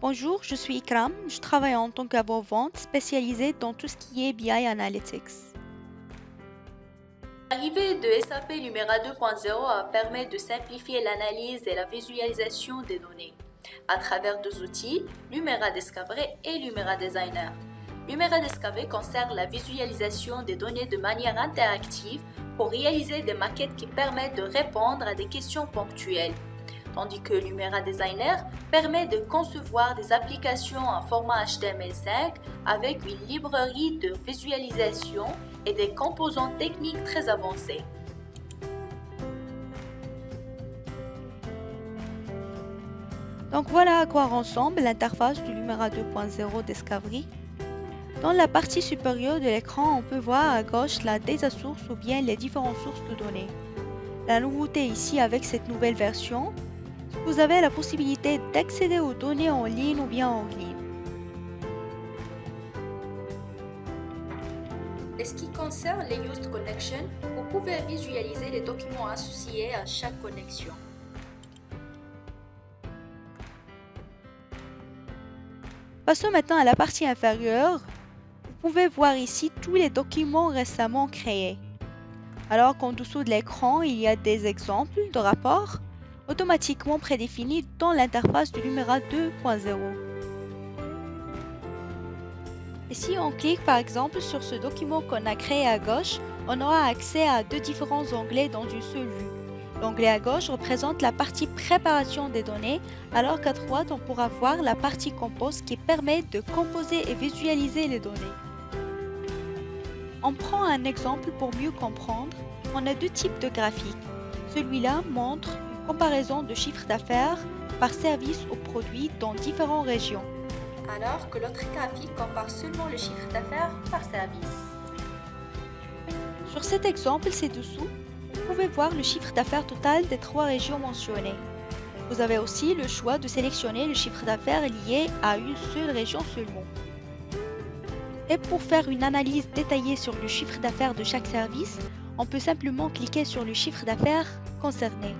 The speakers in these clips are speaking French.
Bonjour, je suis Ikram. Je travaille en tant qu'avant-vente spécialisée dans tout ce qui est BI Analytics. L'arrivée de SAP Lumira 2.0 a permis de simplifier l'analyse et la visualisation des données à travers deux outils, Lumira Discovery et Lumira Designer. Lumira Discovery concerne la visualisation des données de manière interactive pour réaliser des maquettes qui permettent de répondre à des questions ponctuelles, tandis que Lumira Designer permet de concevoir des applications en format HTML5 avec une librairie de visualisation et des composants techniques très avancés. Donc voilà à quoi ressemble l'interface du Lumira 2.0 Discovery. Dans la partie supérieure de l'écran, on peut voir à gauche la data source ou bien les différentes sources de données. La nouveauté ici avec cette nouvelle version, vous avez la possibilité d'accéder aux données en ligne ou bien en ligne. En ce qui concerne les Used Connection, vous pouvez visualiser les documents associés à chaque connexion. Passons maintenant à la partie inférieure. Vous pouvez voir ici tous les documents récemment créés. Alors qu'en dessous de l'écran, il y a des exemples de rapports automatiquement prédéfinis dans l'interface du Lumira 2.0. Et si on clique par exemple sur ce document qu'on a créé à gauche, on aura accès à deux différents onglets dans une seule vue. L'onglet à gauche représente la partie préparation des données, alors qu'à droite on pourra voir la partie compose qui permet de composer et visualiser les données. On prend un exemple pour mieux comprendre. On a deux types de graphiques. Celui-là montre une comparaison de chiffre d'affaires par service ou produit dans différentes régions, alors que l'autre graphique compare seulement le chiffre d'affaires par service. Sur cet exemple ci-dessous, vous pouvez voir le chiffre d'affaires total des trois régions mentionnées. Vous avez aussi le choix de sélectionner le chiffre d'affaires lié à une seule région seulement. Et pour faire une analyse détaillée sur le chiffre d'affaires de chaque service, on peut simplement cliquer sur le chiffre d'affaires concerné.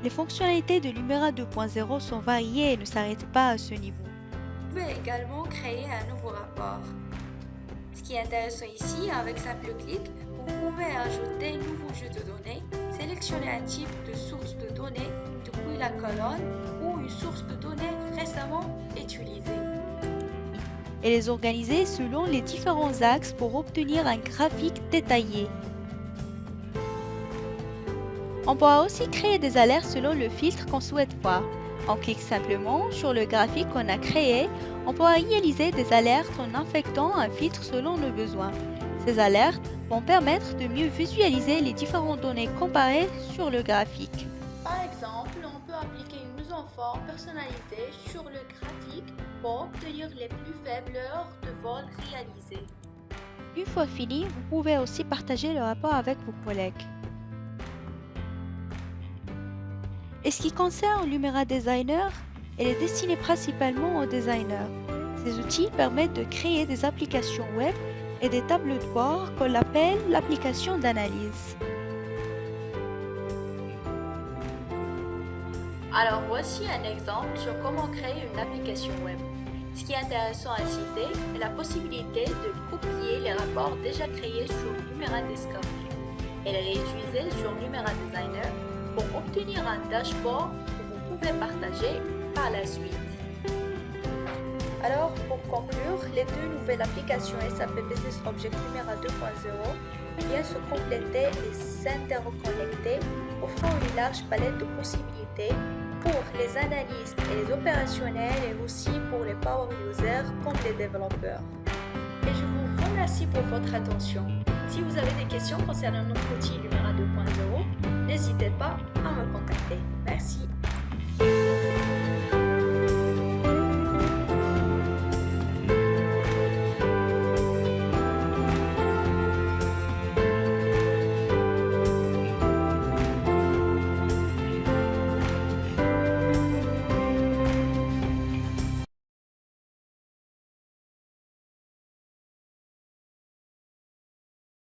Les fonctionnalités de Lumira 2.0 sont variées et ne s'arrêtent pas à ce niveau. Vous pouvez également créer un nouveau rapport. Ce qui est intéressant ici, avec simple clic, vous pouvez ajouter un nouveau jeu de données, sélectionner un type de source de données depuis la colonne ou une source de données récemment utilisée. Et les organiser selon les différents axes pour obtenir un graphique détaillé. On pourra aussi créer des alertes selon le filtre qu'on souhaite voir. On clique simplement sur le graphique qu'on a créé. On pourra réaliser des alertes en affectant un filtre selon nos besoins. Ces alertes vont permettre de mieux visualiser les différentes données comparées sur le graphique. Par exemple, on peut appliquer une mise en forme personnalisée sur le graphique pour obtenir les plus faibles heures de vol réalisées. Une fois fini, vous pouvez aussi partager le rapport avec vos collègues. Et ce qui concerne Lumira Designer, elle est destinée principalement aux designers. Ces outils permettent de créer des applications web et des tableaux de bord qu'on appelle l'application d'analyse. Alors voici un exemple sur comment créer une application web. Ce qui est intéressant à citer est la possibilité de copier les rapports déjà créés sur Lumira Discovery et les réutiliser sur Lumira Designer pour obtenir un dashboard que vous pouvez partager par la suite. Alors, pour conclure, les deux nouvelles applications SAP Business Object Lumira 2.0 viennent se compléter et s'interconnecter, offrant une large palette de possibilités pour les analystes et les opérationnels et aussi pour les power users comme les développeurs. Et je vous remercie pour votre attention. Si vous avez des questions concernant notre outil Lumira 2.0, n'hésitez pas à me contacter. Merci.